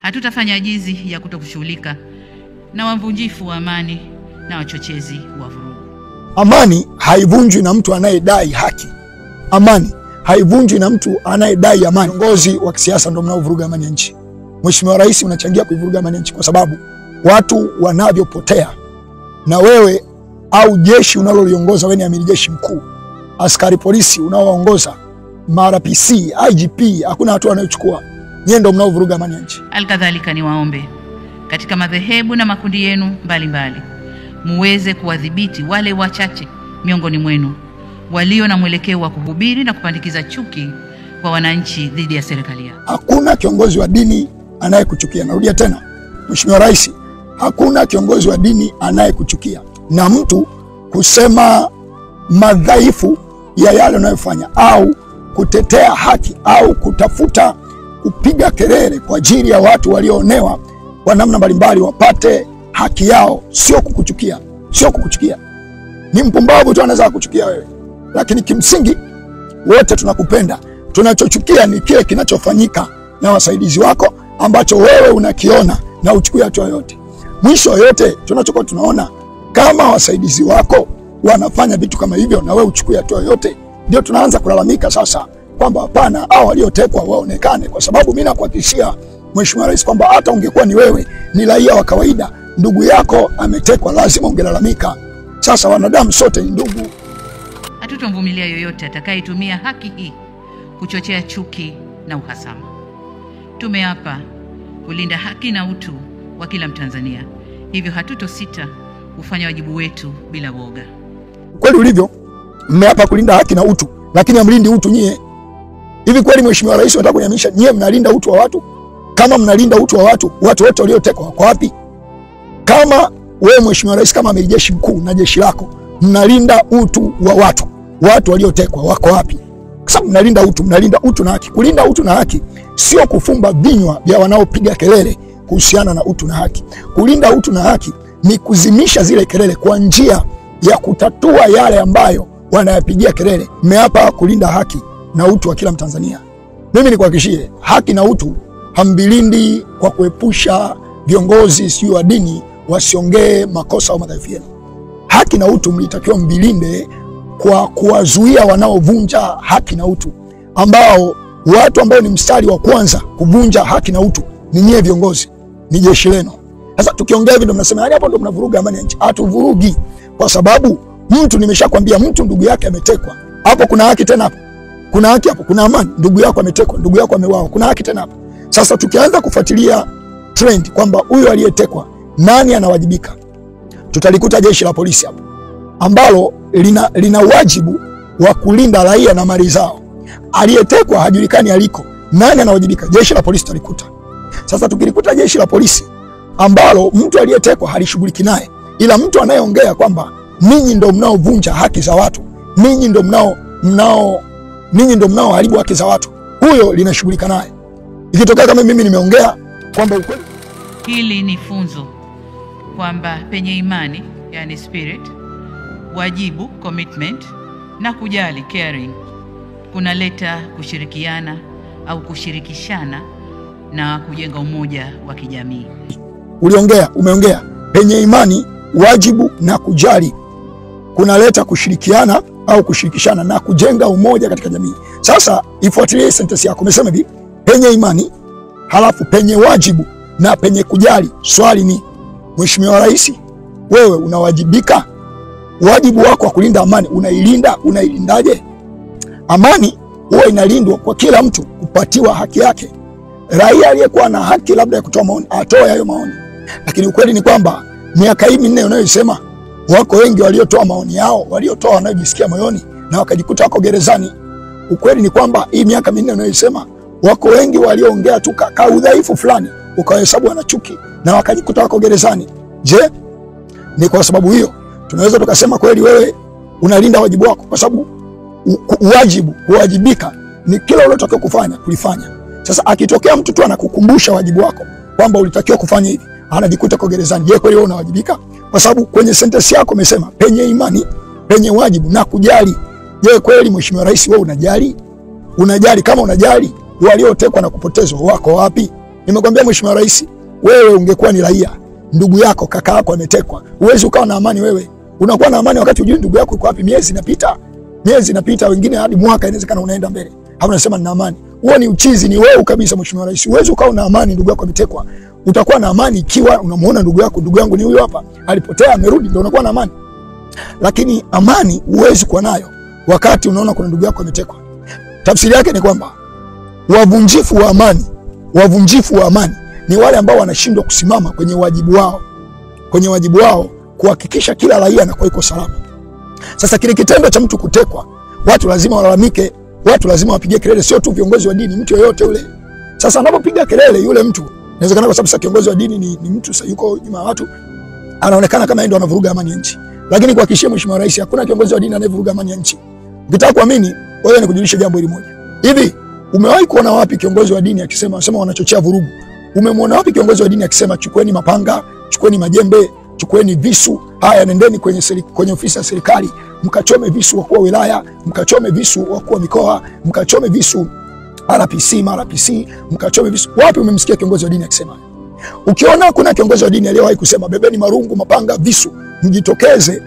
Hatutafanya ajizi ya kutokushughulika na wavunjifu wa amani na wachochezi wa vurugu. Amani haivunjwi na mtu anayedai haki. Amani haivunjwi na mtu anayedai amani. Viongozi wa kisiasa ndio mnaovuruga amani ya nchi. Mheshimiwa Rais unachangia kuivuruga amani ya nchi kwa sababu watu wanavyopotea, na wewe au jeshi unaloliongoza, wewe ni amiri jeshi mkuu, askari polisi unaowaongoza, MRPC, IGP, hakuna hatua wanayochukua. Nyie ndio mnaovuruga amani ya nchi. Alkadhalika niwaombe katika madhehebu na makundi yenu mbalimbali muweze kuwadhibiti wale wachache miongoni mwenu walio na mwelekeo wa kuhubiri na kupandikiza chuki kwa wananchi dhidi ya serikali yao. Hakuna kiongozi wa dini anayekuchukia. Narudia tena, Mheshimiwa Rais, hakuna kiongozi wa dini anayekuchukia. Na mtu kusema madhaifu ya yale unayofanya au kutetea haki au kutafuta kupiga kelele kwa ajili ya watu walioonewa kwa namna mbalimbali wapate haki yao, sio kukuchukia. Sio kukuchukia. Ni mpumbavu tu anaweza kukuchukia wewe. Lakini kimsingi wote tunakupenda. Tunachochukia ni kile kinachofanyika na wasaidizi wako ambacho wewe unakiona na uchukue hatua yote. Mwisho yote tunachokuwa tunaona kama wasaidizi wako wanafanya vitu kama hivyo na wewe uchukue hatua yote, ndio tunaanza kulalamika sasa kwamba hapana, hao waliotekwa waonekane. Kwa sababu mimi nakuhakikishia Mheshimiwa Rais kwamba hata ungekuwa ni wewe, ni raia wa kawaida, ndugu yako ametekwa, lazima ungelalamika. Sasa wanadamu sote ni ndugu. Hatutomvumilia yoyote atakayetumia haki hii kuchochea chuki na uhasama. Tumeapa kulinda haki na utu wa kila Mtanzania. Hivyo hatutosita kufanya wajibu wetu bila woga. Kweli ulivyo, mmeapa kulinda haki na utu, lakini hamlindi utu nyie. Hivi kweli Mheshimiwa Rais unataka kuniamisha nyie mnalinda utu wa watu? Kama mnalinda utu wa watu, watu wote waliotekwa wako wapi? Kama wewe Mheshimiwa Rais kama amiri jeshi mkuu na jeshi lako mnalinda utu wa watu, watu waliotekwa wako wapi? Kwa sababu mnalinda utu na haki. Kulinda utu na haki sio kufumba vinywa vya wanaopiga kelele kuhusiana na utu na haki. Kulinda utu na haki ni kuzimisha zile kelele kwa njia ya kutatua yale ambayo wanayapigia kelele. Mmeapa kulinda haki na utu wa kila Mtanzania. Mimi nikuhakikishie, haki na utu hambilindi kwa kuepusha viongozi sio wa dini wasiongee makosa au madhaifu yenu. Haki na utu mlitakiwa mbilinde kwa kuwazuia wanaovunja haki na utu, ambao watu ambao ni mstari wa kwanza kuvunja haki na utu ni nyie viongozi, ni jeshi lenu. Sasa tukiongea hivi ndio mnasema hadi hapo ndio mnavuruga amani ya nchi. Hatuvurugi, kwa sababu mtu, nimeshakwambia, mtu ndugu yake ametekwa. Hapo kuna haki tena hapo? Kuna haki hapo? Kuna amani? Ndugu yako ametekwa, ndugu yako ameuawa, kuna haki tena hapo? Sasa tukianza kufuatilia trend kwamba huyu aliyetekwa nani anawajibika, tutalikuta jeshi la polisi hapo ambalo lina wajibu wa kulinda raia na mali zao. Aliyetekwa hajulikani aliko, nani anawajibika? Jeshi la polisi talikuta. Sasa tukilikuta jeshi la polisi ambalo mtu aliyetekwa halishughuliki naye, ila mtu anayeongea kwamba ninyi ndio mnaovunja haki za watu, ninyi ndio mnaoharibu haki za watu, huyo linashughulika naye. Ikitokea kama mimi nimeongea kwamba ukweli, hili ni funzo kwamba penye imani, yani spirit, wajibu, commitment, na kujali, caring, kunaleta kushirikiana au kushirikishana na kujenga umoja wa kijamii. Umeongea penye imani, wajibu na kujali kunaleta kushirikiana au kushirikishana na kujenga umoja katika jamii. Sasa ifuatilie sentence yako. Umesema hivi, penye imani, halafu penye wajibu na penye kujali. Swali ni, Mheshimiwa Rais, wewe unawajibika? Wajibu wako wa kulinda amani unailindaje? Amani huwa inalindwa kwa kila mtu kupatiwa haki yake. Raia aliyekuwa na haki labda ya kutoa maoni atoe hayo maoni. Lakini ukweli ni kwamba miaka hii minne unayosema, wako wengi waliotoa maoni yao, waliotoa wanayojisikia moyoni na wakajikuta wako gerezani. Ukweli ni kwamba hii miaka minne unayosema, wako wengi walioongea tu ka udhaifu fulani ukahesabu wana chuki na wakajikuta wako gerezani. Je, ni kwa sababu hiyo tunaweza tukasema kweli wewe unalinda wajibu wako? Kwa sababu kuwajibika ni kila ulichotakiwa kufanya kulifanya. Sasa akitokea mtu tu anakukumbusha wajibu wako kwamba ulitakiwa kufanya hivi, anajikuta kwa gerezani. Je, kweli wewe unawajibika? Kwa sababu kwenye sentence yako umesema penye imani, penye wajibu na kujali. Je, kweli Mheshimiwa Rais wewe unajali? Kama unajali, waliotekwa na kupotezwa wako wapi? Nimekwambia Mheshimiwa Rais, wewe ungekuwa ni raia, ndugu yako kaka yako ametekwa, uwezi ukawa na amani wewe. Unakuwa na amani wakati hujui ndugu yako yuko wapi. Miezi inapita, wengine hadi mwaka inawezekana unaenda mbele. Hapo unasema nina amani. Huo ni uchizi, ni wewe kabisa Mheshimiwa Rais. Uwezi ukawa na amani ndugu yako ametekwa. Utakuwa na amani ikiwa unamuona ndugu yangu ni huyu hapa, alipotea amerudi, ndio unakuwa na amani. Lakini amani uwezi kuwa nayo wakati unaona kuna ndugu yako ametekwa. Tafsiri yake ni kwamba wavunjifu wa amani ni wale ambao wanashindwa kusimama kwenye wajibu wao kuhakikisha kila raia anakuwa yuko salama. Sasa kile kitendo cha mtu kutekwa, watu lazima walalamike, watu lazima wapige kelele, sio tu viongozi wa dini, mtu yoyote yule. Sasa anapopiga kelele yule mtu, inawezekana kwa sababu kiongozi wa dini ni mtu sasa yuko nyuma ya watu, anaonekana kama yeye ndo anavuruga amani ya nchi. Lakini kwa kishia Mheshimiwa Rais, hakuna kiongozi wa dini anayevuruga amani ya nchi. Ukitaka kuamini, wewe nikujulishe jambo hili moja. Hivi umewahi kuona wapi kiongozi wa dini akisema wanachochea vurugu? Umemwona wapi kiongozi wa dini akisema chukueni mapanga, chukueni majembe, chukueni visu, haya nendeni kwenye ofisi ya serikali, mkachome visu wakuu wa wilaya, mkachome visu wakuu wa mikoa, mkachome visu RPC, mkachome visu? Wapi umemsikia kiongozi wa dini akisema? Ukiona kuna kiongozi wa dini aliyewahi kusema bebeni marungu, mapanga, visu, mjitokeze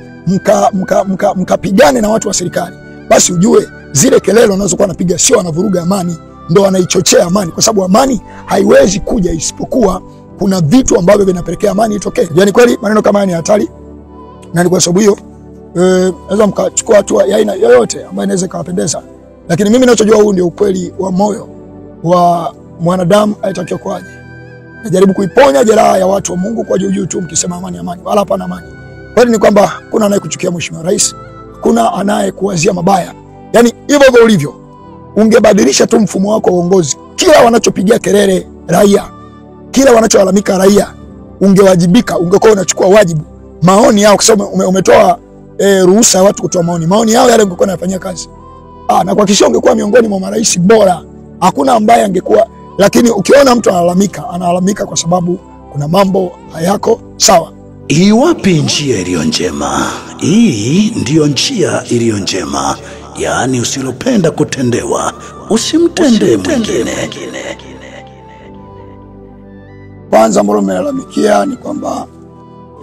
mkapigane na watu wa serikali, basi ujue zile kelele wanazokuwa wanapiga sio wanavuruga amani, ndo wanaichochea amani, kwa sababu amani haiwezi kuja isipokuwa kuna vitu ambavyo vinapelekea amani itokee. Yaani kweli maneno kama haya ni hatari, na ni kwa sababu hiyo naweza mkachukua hatua ya aina yoyote ambayo inaweza kuwapendeza, lakini mimi ninachojua huu ndio ukweli wa moyo wa mwanadamu aitakiwa kwaje. Najaribu kuiponya jeraha ya watu wa Mungu kwa juu tu, mkisema amani, wala hapana amani. Kweli ni kwamba kuna anayekuchukia Mheshimiwa Rais, kuna anayekuwazia mabaya. Yaani hivyo ulivyo, ungebadilisha tu mfumo wako wa uongozi. Kila wanachopigia kelele raia, kila wanacholalamika raia, ungewajibika, ungekuwa unachukua wajibu. Maoni yao, kwa sababu umetoa ruhusa ya watu kutoa maoni yao yale ungekuwa unayafanyia kazi. Na kwa kisha ungekuwa miongoni mwa marais bora. Hakuna ambaye angekuwa. Lakini ukiona mtu analalamika kwa sababu kuna mambo hayako sawa. Iwapi njia iliyo njema? Hii ndiyo njia iliyo njema. Yaani usilopenda kutendewa, usimtende mwingine. Kwanza ambalo nimelalamikia ni kwamba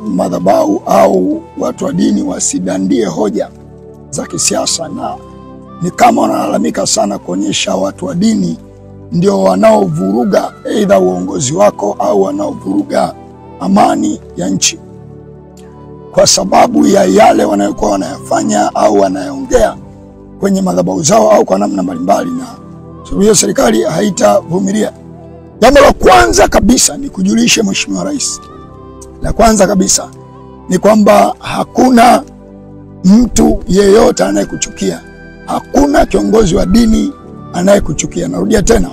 madhabahu au watu wa dini wasidandie hoja za kisiasa, na ni kama wanalalamika sana kuonyesha watu wa dini ndio wanaovuruga aidha uongozi wako au wanaovuruga amani ya nchi, kwa sababu ya yale wanayokuwa wanayafanya au wanayoongea kwenye madhabahu zao au kwa namna mbalimbali, na sababu hiyo serikali haitavumilia. Jambo la kwanza kabisa ni kujulisha Mheshimiwa Rais. La kwanza kabisa ni kwamba hakuna mtu yeyote anayekuchukia. Hakuna kiongozi wa dini anayekuchukia. Narudia tena,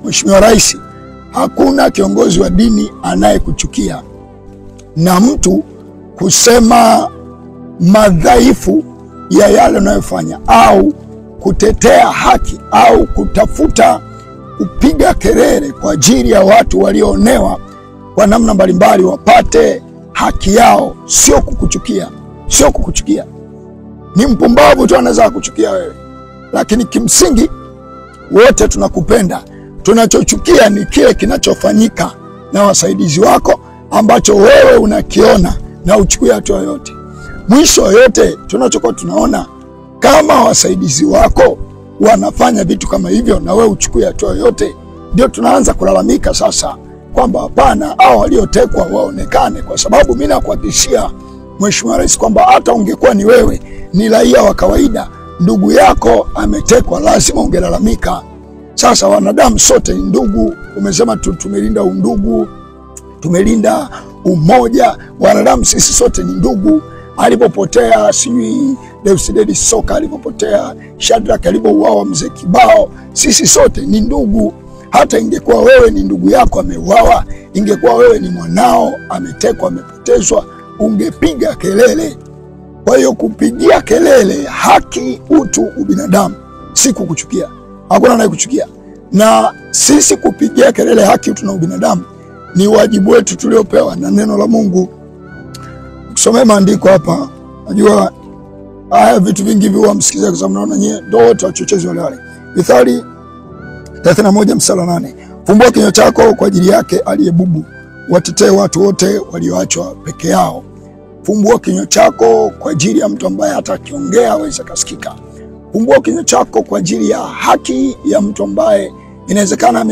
Mheshimiwa Rais, hakuna kiongozi wa dini anayekuchukia. Na mtu kusema madhaifu ya yale unayofanya au kutetea haki au kutafuta kupiga kelele kwa ajili ya watu walioonewa kwa namna mbalimbali wapate haki yao, sio kukuchukia. Ni mpumbavu tu anaweza kukuchukia wewe, lakini kimsingi wote tunakupenda. Tunachochukia ni kile kinachofanyika na wasaidizi wako ambacho wewe unakiona na uchukue hatua yoyote. Mwisho yote tunachokuwa tunaona kama wasaidizi wako wanafanya vitu kama hivyo na wewe uchukue hatua yoyote, ndio tunaanza kulalamika sasa kwamba hapana, hao waliotekwa waonekane. Kwa sababu mimi nakuhakikishia Mheshimiwa Rais kwamba hata ungekuwa ni wewe, ni raia wa kawaida, ndugu yako ametekwa, lazima ungelalamika. Sasa wanadamu sote ni ndugu. Umesema tumelinda undugu, tumelinda umoja. Wanadamu sisi sote ni ndugu. Alipopotea sijui Deusdedith Soka, alipopotea Shadrack, alipouawa Mzee Kibao, sisi sote ni ndugu. Hata ingekuwa wewe ni ndugu yako ameuawa, ingekuwa wewe ni mwanao ametekwa, amepotezwa, ungepiga kelele. Kwa hiyo kupigia kelele haki, utu, ubinadamu, si kukuchukia. Hakuna anayekuchukia. Na sisi kupigia kelele haki, utu na ubinadamu ni wajibu wetu tuliopewa na neno la Mungu. Kusomea maandiko hapa, najua haya vitu vingi huwa msikize, kwa sababu naona nyie ndio wote wachochezi wale. Mithali 31 mstari 8. Fumbua kinywa chako kwa ajili yake aliye bubu, watetee watu wote walioachwa peke yao. Fumbua kinywa chako kwa ajili ya mtu ambaye hata akiongea hawezi kusikika. Fumbua kinywa chako kwa ajili ya haki ya mtu ambaye inawezekana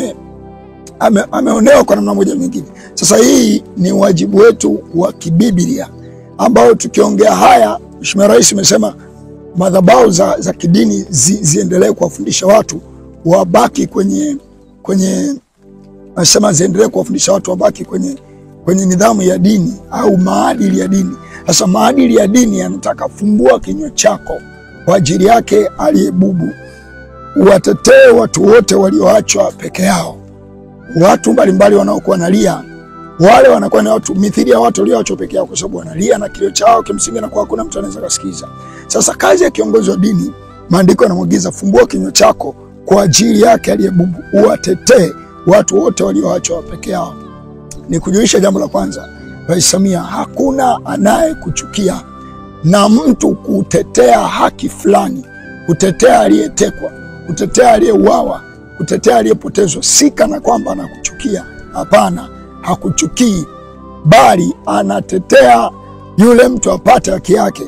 ameonewa kwa namna moja nyingine. Sasa hii ni wajibu wetu wa kibiblia ambao tukiongea haya, Mheshimiwa Rais amesema madhabahu za kidini ziendelee kuwafundisha watu wabaki kwenye anasema ziendelee kuwafundisha watu wabaki kwenye nidhamu ya dini au maadili ya dini. Sasa maadili ya dini yanataka fumbua kinywa chako kwa ajili yake aliye bubu, watetee watu wote walioachwa peke yao. Watu mbalimbali wanaokuwa nalia, wale wanakuwa ni watu mithili ya watu walioachwa peke yao, kwa sababu wanalia na kilio chao kimsingi na kwa hakuna mtu anaweza kusikiza. Sasa kazi ya kiongozi wa dini, maandiko yanamwagiza fumbua kinywa chako kwa ajili yake aliye bubu, uwatetee watu wote walioachwa peke yao. Ni kujulisha jambo la kwanza, Rais Samia, hakuna anayekuchukia na mtu kutetea haki fulani, kutetea aliyetekwa, kutetea aliyeuawa, kutetea aliyepotezwa, si kana kwamba anakuchukia. Hapana, hakuchukii, bali anatetea yule mtu apate haki yake.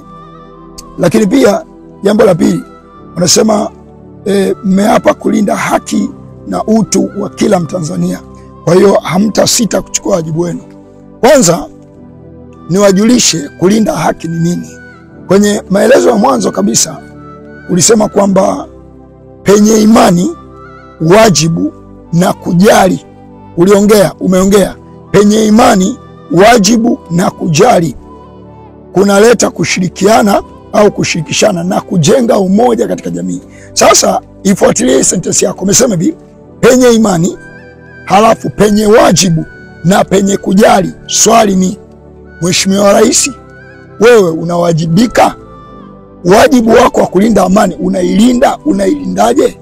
Lakini pia jambo la pili, wanasema mmeapa kulinda haki na utu wa kila Mtanzania. Kwa hiyo hamtasita kuchukua wajibu wenu. Kwanza niwajulishe kulinda haki ni nini. Kwenye maelezo ya mwanzo kabisa ulisema kwamba penye imani, wajibu na kujali. Umeongea penye imani, wajibu na kujali kunaleta kushirikiana au kushirikishana na kujenga umoja katika jamii. Sasa ifuatilie sentence yako. Umesema hivi, penye imani, halafu penye wajibu na penye kujali. Swali ni, Mheshimiwa Rais, wewe unawajibika? Wajibu wako wa kulinda amani unailindaje?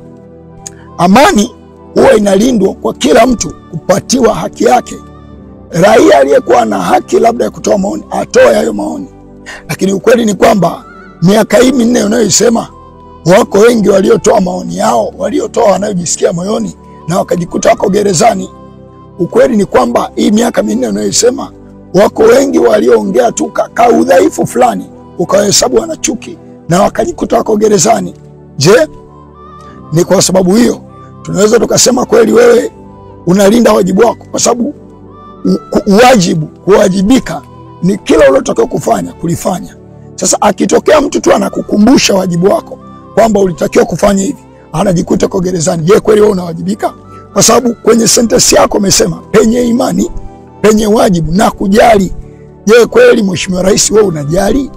Amani huwa inalindwa kwa kila mtu kupatiwa haki yake. Raia aliyekuwa na haki labda ya kutoa maoni atoe hayo maoni, lakini ukweli ni kwamba miaka hii minne unayoisema, wako wengi waliotoa maoni yao, waliotoa wanayojisikia moyoni na wakajikuta wako gerezani. Ukweli ni kwamba hii miaka minne unayoisema, wako wengi walioongea tu ka udhaifu fulani ukawahesabu wana chuki na wakajikuta wako gerezani. Je, ni kwa sababu hiyo tunaweza tukasema kweli wewe unalinda wajibu wako? Kwa sababu wajibu, kuwajibika ni kila uliotaka kufanya kulifanya. Sasa akitokea mtu tu anakukumbusha wajibu wako kwamba ulitakiwa kufanya hivi, anajikuta kwa gerezani. Je, kweli wewe unawajibika? Kwa sababu kwenye sentence yako umesema penye imani, penye wajibu na kujali. Je, kweli Mheshimiwa Rais wewe unajali?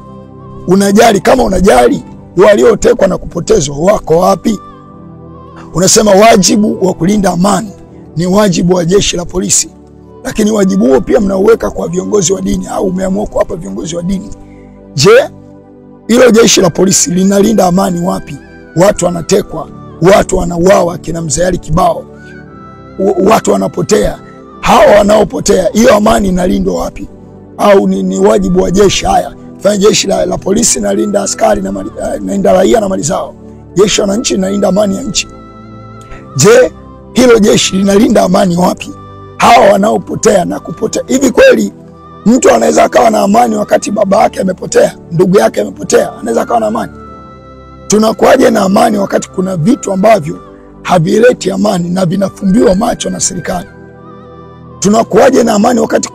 Unajali? Kama unajali, waliotekwa na kupotezwa wako wapi? Unasema wajibu wa kulinda amani ni wajibu wa jeshi la polisi, lakini wajibu huo pia mnauweka kwa viongozi wa dini, au umeamua kuwapa viongozi wa dini. Je, hilo jeshi la polisi linalinda amani wapi? Watu wanatekwa, watu wanauawa, kina Mzee Kibao, watu wanapotea. Hawa wanaopotea, hiyo amani inalindwa wapi? Au ni wajibu wa jeshi? Haya, fanya jeshi la polisi nalinda askari na raia na mali zao, jeshi la wananchi linalinda amani ya nchi. Je, hilo jeshi linalinda amani wapi? Hawa wanaopotea na kupotea, hivi kweli mtu anaweza akawa na amani wakati baba yake amepotea, ndugu yake amepotea? Anaweza akawa na amani? Tunakuaje na amani wakati kuna vitu ambavyo havileti amani na vinafumbiwa macho na serikali? Tunakuaje na amani wakati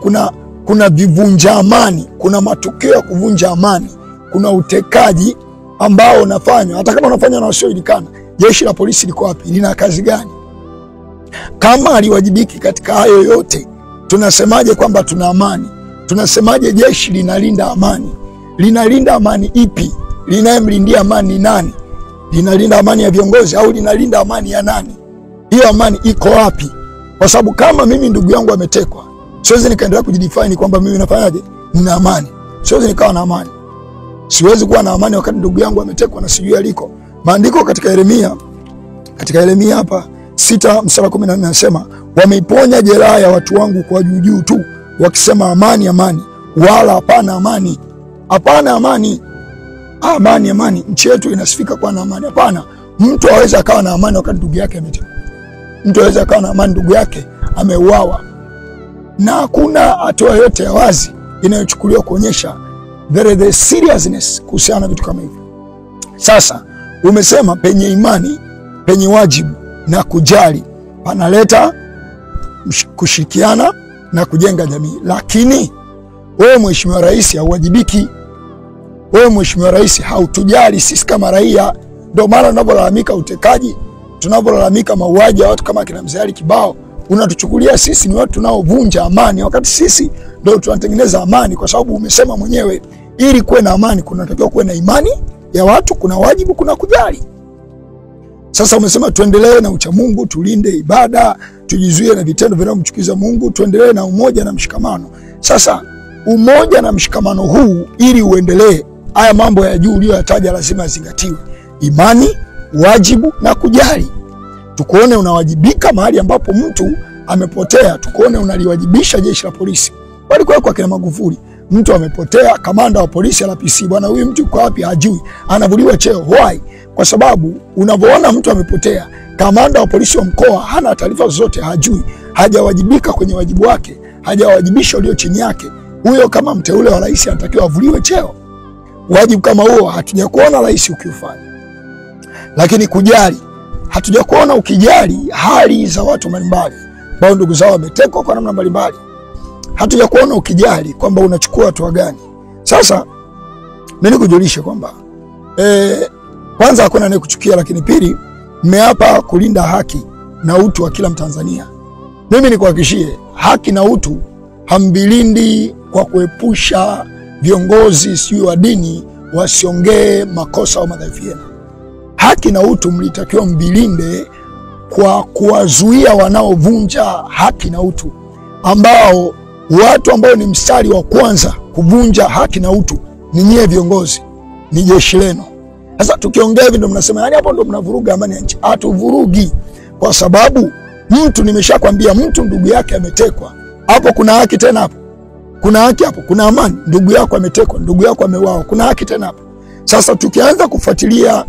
kuna vivunja amani, kuna matukio ya kuvunja amani, kuna utekaji ambao unafanywa, hata kama unafanywa na wasiojulikana? Jeshi la polisi liko wapi? Lina kazi gani? Kama haliwajibiki katika hayo yote, tunasemaje kwamba tuna amani? Tunasemaje jeshi linalinda amani? Linalinda amani ipi? Linayemlindia amani ni nani? Linalinda amani ya viongozi au linalinda amani ya nani? Hiyo amani iko wapi? Kwa sababu kama mimi ndugu yangu ametekwa, siwezi nikaendelea kujidefine kwamba mimi nafanyaje, nina amani. Siwezi nikawa na amani. Siwezi kuwa na amani wakati ndugu yangu ametekwa na sijui aliko. Maandiko katika Yeremia hapa 6:14 anasema, wameiponya jeraha ya watu wangu kwa juu tu, wakisema amani amani, wala hapana amani. Hapana amani. Amani. Nchi yetu inasifika kwa na amani. Hapana. Mtu hawezi akawa na amani wakati ndugu yake ametekwa. mtu aweza kawa na amani ndugu yake ameuawa, na hakuna hatua yote ya wazi inayochukuliwa kuonyesha the seriousness kuhusiana na vitu kama hivyo. Sasa umesema penye imani, penye wajibu na kujali panaleta kushirikiana na kujenga jamii. Lakini wewe Mheshimiwa Rais hauwajibiki. Wewe Mheshimiwa Rais hautujali sisi kama raia. Ndio maana tunapolalamika utekaji, tunapolalamika mauaji ya watu kama kina Mzee Ali Kibao, unatuchukulia sisi ni watu tunaovunja amani, wakati sisi ndio tunatengeneza amani. Kwa sababu umesema mwenyewe ili kuwe na amani kunatakiwa kuwe na imani ya watu, kuna wajibu, kuna kujali. Sasa umesema tuendelee na uchamungu, tulinde ibada, tujizuie na vitendo vinavyomchukiza Mungu, tuendelee na umoja na mshikamano. Sasa umoja na mshikamano huu ili uendelee, haya mambo ya juu uliyoyataja lazima yazingatiwe: imani, wajibu na kujali. Tukuone unawajibika mahali ambapo mtu amepotea, tukuone unaliwajibisha jeshi la polisi. Walikuwa kwa kina Magufuli, mtu amepotea, kamanda wa polisi RPC, bwana huyu mtu yuko wapi? Hajui, anavuliwa cheo. Why? Kwa sababu unapoona mtu amepotea, kamanda wa polisi wa mkoa hana taarifa zote, hajui, hajawajibika kwenye wajibu wake, hajawajibisha walio chini yake, huyo kama mteule wa rais anatakiwa avuliwe cheo. Wajibu kama huo hatujakuona rais ukiufanya. Lakini kujali, hatujakuona ukijali hali za watu mbalimbali ambao ndugu zao wametekwa kwa namna mbalimbali. Hatujakuona ukijali kwamba unachukua hatua gani. Sasa mimi nikujulishe kwamba kwanza hakuna anayekuchukia, lakini pili, mmeapa kulinda haki na utu wa kila Mtanzania. Mimi nikuhakikishie, haki na utu hambilindi kwa kuepusha viongozi sio wa dini wasiongee makosa au madhaifu yenu. Haki na utu mlitakiwa mbilinde kwa kuwazuia wanaovunja haki na utu, ambao watu ambao ni mstari wa kwanza kuvunja haki na utu ni nyie viongozi, ni jeshi lenu. Sasa tukiongea hivi ndio mnasema yani hapo ndio mnavuruga amani ya nchi. Hatuvurugi, kwa sababu mtu, nimeshakwambia, mtu ndugu yake ametekwa, hapo kuna haki tena? Hapo kuna haki? Hapo kuna amani? Ndugu yako ametekwa, ndugu yako ameuawa, kuna haki tena hapo? Sasa tukianza kufuatilia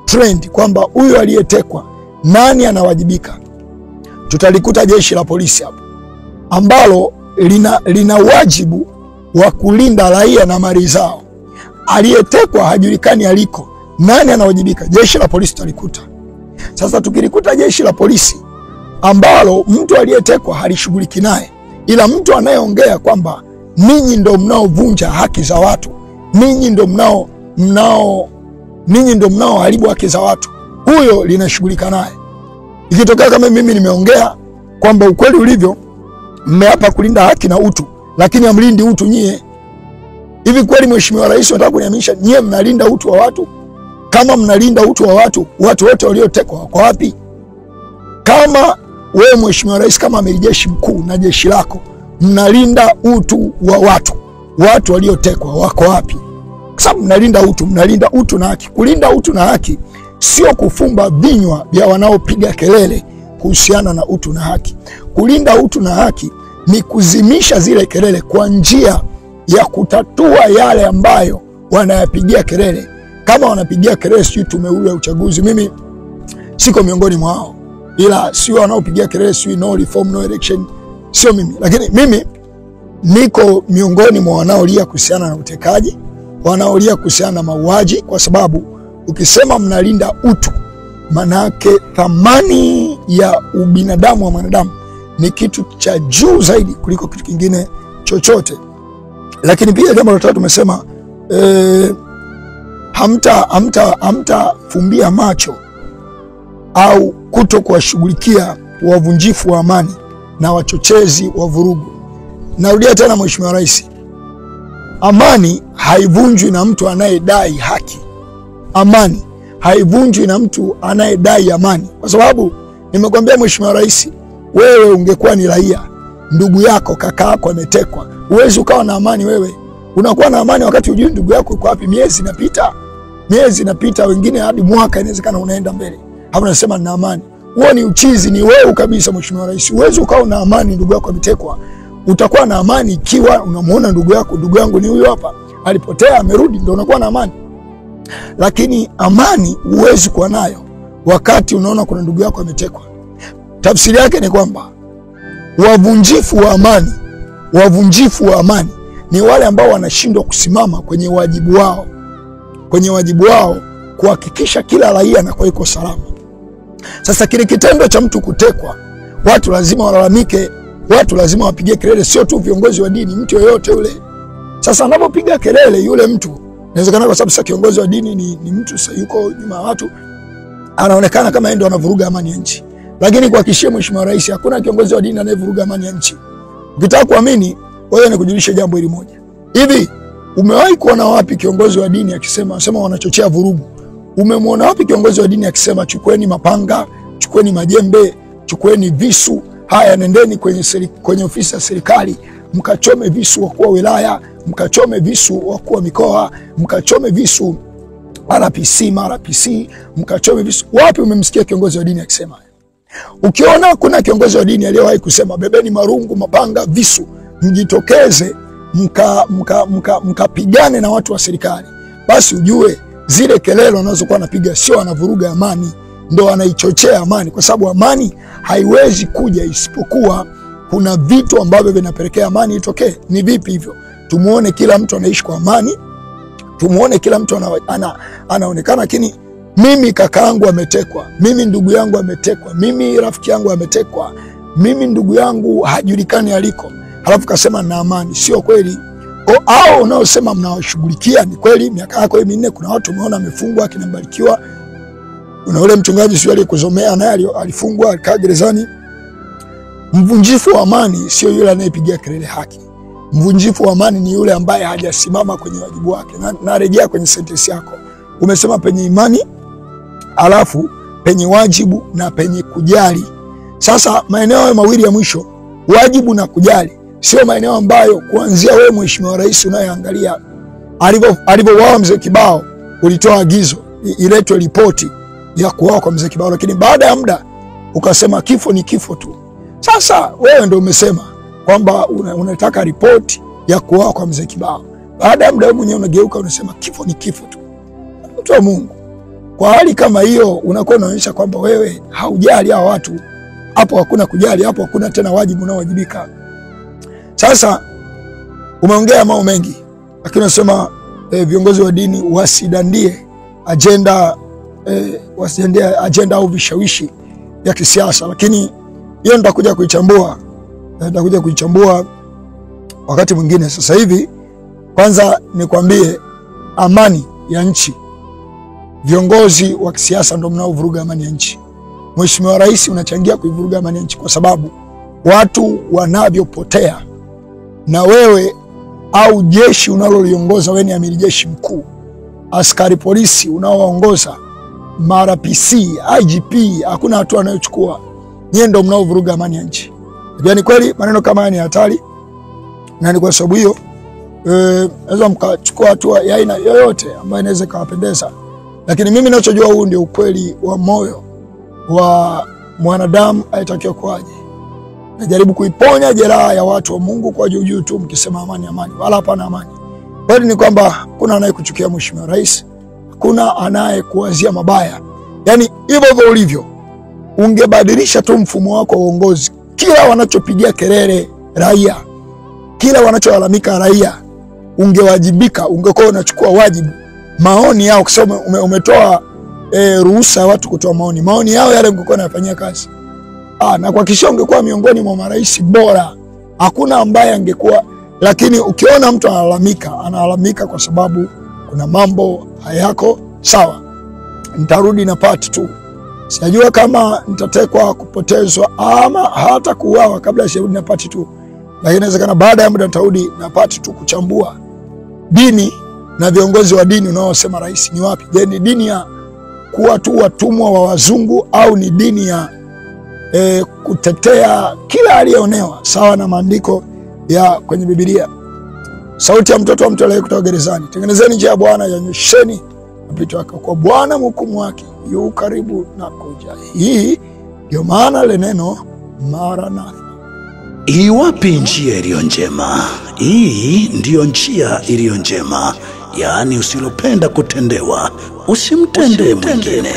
trend kwamba huyu aliyetekwa nani anawajibika, tutalikuta jeshi la polisi hapo ambalo lina wajibu wa kulinda raia na mali zao. Aliyetekwa hajulikani aliko, nani anawajibika? Jeshi la polisi tutalikuta. Sasa tukilikuta jeshi la polisi ambalo mtu aliyetekwa halishughuliki naye, ila mtu anayeongea kwamba ninyi ndio mnaovunja haki za watu, ninyi ndio mnaoharibu haki za watu, huyo linashughulika naye. Ikitokea kama mimi nimeongea kwamba ukweli ulivyo, mmeapa kulinda haki na utu, lakini hamlindi utu nyie, hivi kweli Mheshimiwa Rais unataka kuniamisha nyie mnalinda utu wa watu? Kama mnalinda utu wa watu, watu wote waliotekwa wako wapi? Kama wewe Mheshimiwa Rais, kama amiri jeshi mkuu na jeshi lako mnalinda utu wa watu, watu waliotekwa wako wapi? Kwa sababu mnalinda utu na haki. Kulinda utu na haki sio kufumba vinywa vya wanaopiga kelele kuhusiana na utu na haki. Kulinda utu na haki ni kuzimisha zile kelele kwa njia ya kutatua yale ambayo wanayapigia kelele. Kama wanapigia kelele sio tume ya uchaguzi, mimi siko miongoni mwao, ila sio wanaopigia kelele sio no reform no election, sio mimi. Lakini mimi niko miongoni mwa wanaolia kuhusiana na utekaji, wanaolia kuhusiana na mauaji, kwa sababu ukisema mnalinda utu, manake thamani ya ubinadamu wa mwanadamu ni kitu cha juu zaidi kuliko kitu kingine chochote. Lakini pia jambo la tatu tumesema hamtafumbia macho au kuto kuwashughulikia wavunjifu wa amani na wachochezi wa vurugu. Narudia tena Mheshimiwa Rais, amani haivunjwi na mtu anayedai haki. Amani haivunjwi na mtu anayedai amani. Kwa sababu nimekwambia Mheshimiwa Rais, wewe ungekuwa ni raia, ndugu yako kaka yako ametekwa, uwezi ukawa na amani. Wewe unakuwa na amani wakati hujui ndugu yako yuko wapi. Miezi inapita, wengine hadi mwaka inawezekana unaenda mbele, hapo unasema na amani. Huo ni uchizi, ni wewe kabisa Mheshimiwa Rais. Uwezi ukawa na amani ndugu yako ametekwa. Utakuwa na amani ikiwa unamuona ndugu yako, ndugu yangu ni huyu hapa, alipotea amerudi, ndio unakuwa na amani. Lakini amani huwezi kuwa nayo wakati unaona kuna ndugu yako ametekwa. Tafsiri yake ni kwamba wavunjifu wa amani ni wale ambao wanashindwa kusimama kwenye wajibu wao kuhakikisha kila raia anakuwa yuko salama. Sasa kile kitendo cha mtu kutekwa, watu lazima walalamike, watu lazima wapige kelele, sio tu viongozi wa dini, mtu yoyote yule. Sasa anapopiga kelele yule mtu, inawezekana kwa sababu sasa kiongozi wa dini ni mtu sasa yuko nyuma ya watu, anaonekana kama yeye ndio anavuruga amani ya nchi. Lakini kuhakikishia Mheshimiwa Rais, hakuna kiongozi wa dini anayevuruga amani ya nchi. Ukitaka kuamini, wewe nikujulishe jambo hili moja. Hivi umewahi kuona wapi kiongozi wa dini akisema wanachochea vurugu? Umemwona wapi kiongozi wa dini akisema chukueni mapanga, chukueni majembe, chukueni visu, haya nendeni kwenye ofisi ya serikali, mkachome visu wakuu wa wilaya, mkachome visu wakuu wa mikoa, mkachome visu RPC, mkachome visu? Wapi umemsikia kiongozi wa dini akisema? Ukiona kuna kiongozi wa dini aliyewahi kusema bebeni marungu, mapanga, visu, mjitokeze mkapigane na watu wa serikali, basi ujue zile kelele wanazokuwa anapiga sio anavuruga amani, ndo anaichochea amani, kwa sababu amani haiwezi kuja isipokuwa kuna vitu ambavyo vinapelekea amani itokee. Ni vipi hivyo? Tumuone kila mtu anaishi kwa amani, tumuone kila mtu anaonekana, lakini mimi kakaangu ametekwa, mimi ndugu yangu ametekwa, mimi rafiki yangu ametekwa, mimi ndugu yangu hajulikani aliko, halafu kasema na amani. Sio kweli. Au unaosema mnawashughulikia ni kweli, miaka yako 4 kuna watu umeona amefungwa, kinabarikiwa. Una ule mchungaji sio aliyekuzomea naye alifungwa, alikaa gerezani. Mvunjifu wa amani sio yule anayepigia kelele haki. Mvunjifu wa amani ni yule ambaye hajasimama kwenye wajibu wake. Na rejea kwenye sentence yako. Umesema penye imani, alafu penye wajibu na penye kujali. Sasa maeneo mawili ya mwisho, wajibu na kujali, sio maeneo ambayo kuanzia wewe Mheshimiwa Rais unayeangalia alivyouawa Mzee Kibao ulitoa agizo iletwe ripoti ya kuuawa kwa Mzee Kibao, lakini baada ya muda ukasema kifo ni kifo tu. Sasa wewe ndio umesema kwamba unataka ripoti ya kuuawa kwa Mzee Kibao. Baada ya muda wewe mwenyewe unageuka unasema kifo ni kifo tu. Mtu wa Mungu, kwa hali kama hiyo unakuwa unaonyesha kwamba wewe haujali hao watu. Hapo hakuna kujali, hapo hakuna tena wajibu unaowajibika. Sasa umeongea mambo mengi, lakini unasema viongozi wa dini wasidandie agenda au vishawishi ya kisiasa, lakini hiyo nitakuja kuichambua wakati mwingine. Sasa hivi kwanza nikwambie amani ya nchi, viongozi wa kisiasa ndio mnaovuruga amani ya nchi. Mheshimiwa Rais unachangia kuivuruga amani ya nchi kwa sababu watu wanavyopotea, na wewe au jeshi unaloliongoza, wewe ni amiri jeshi mkuu, askari polisi unaowaongoza, RPC, IGP, hakuna hatua anayochukua. Nyie ndio mnaovuruga amani ya nchi. Yaani kweli maneno kama haya ni hatari, na ni kwa sababu hiyo naweza mkachukua hatua ya aina yoyote ambayo inaweza kuwapendeza, lakini mimi ninachojua huu ndio ukweli wa moyo wa mwanadamu aitakiwa kwaje. Najaribu kuiponya jeraha ya watu wa Mungu kwa juu tu mkisema amani, wala hapana amani. Bali ni kwamba kuna anayekuchukia Mheshimiwa Rais, kuna anayekuwazia mabaya. Yaani hivyo ulivyo, ungebadilisha tu mfumo wako wa uongozi. Kila wanachopigia kelele raia, kila wanacholalamika raia, ungewajibika, ungekuwa unachukua wajibu. Maoni yao, kwa sababu umetoa ruhusa ya watu kutoa maoni yao yale ungekuwa unayafanyia kazi. Na kwa kisha ungekuwa miongoni mwa marais bora. Hakuna ambaye angekuwa. Lakini ukiona mtu analalamika kwa sababu kuna mambo hayako sawa. Nitarudi na part 2. Sijajua kama nitatekwa, kupotezwa ama hata kuuawa kabla sirudi na part 2. Lakini inawezekana baada ya muda nitarudi na part 2 kuchambua dini na viongozi wa dini unaosema rais ni wapi. Je, ni dini ya kuwa tu watumwa wa wazungu au ni dini ya kutetea kila aliyeonewa sawa na maandiko ya kwenye Biblia? Sauti ya mtoto wa mtu aliye kutoka gerezani. Tengenezeni njia ya Bwana, yanyosheni mapito yake, kwa Bwana mhukumu wake yu karibu na kuja. Hii ndio maana le neno Maranatha. Iwapi njia iliyo njema? Hii ndiyo njia iliyo njema, yaani usilopenda kutendewa usimtendee mwingine.